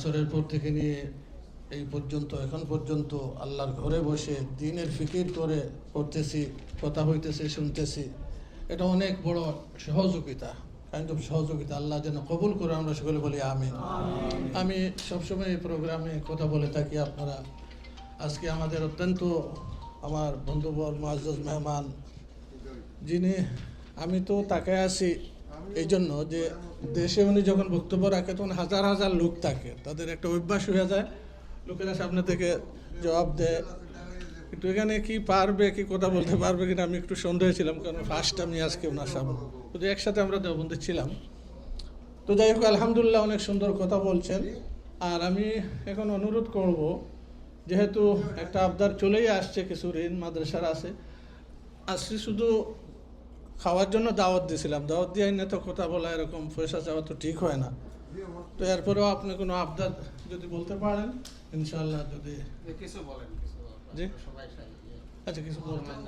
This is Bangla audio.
আসরের পর থেকে নিয়ে এই পর্যন্ত এখন পর্যন্ত আল্লাহর ঘরে বসে দ্বীনের ফিকির করে পড়তেছি, কথা হইতেছি, শুনতেছি। এটা অনেক বড় সহযোগিতা, কাইন্ড অফ সহযোগিতা। আল্লাহ যেন কবুল করে, আমরা সকলে বলি আমিন। আমি সবসময় এই প্রোগ্রামে কথা বলে থাকি। আপনারা আজকে আমাদের অত্যন্ত আমার বন্ধুবর মুআজ্জাজ মেহমান, যিনি, আমি তো তাকে আছি এই জন্য যে দেশে উনি যখন বক্তব্য রাখে তখন হাজার হাজার লোক থাকে, তাদের একটা অভ্যাস হয়ে যায়, লোকেরা সামনে থেকে জবাব দেয়। কিন্তু এখানে কি পারবে, কি কথা বলতে পারবে কিনা আমি একটু সন্দেহ ছিলাম, কারণ ফার্স্ট আমি আজকে ওনার সামনে, কিন্তু একসাথে আমরা দেওবন্দে ছিলাম। তো যাই হোক, আলহামদুলিল্লাহ অনেক সুন্দর কথা বলছেন। আর আমি এখন অনুরোধ করব, যেহেতু একটা আবদার চলেই আসছে, কিছু ঋণ মাদ্রাসার আছে, আসছি শুধু খাওয়ার জন্য দাওয়াত দিয়েছিলাম, দাওয়াত দিয়ে না তো কথা বলা, এরকম পয়সা চাওয়া তো ঠিক হয় না। তো এরপরেও আপনি কোনো আবদার যদি বলতে পারেন, ইনশাআল্লাহ। যদি কিছু বলেন, জি, আচ্ছা, কিছু বলতেন।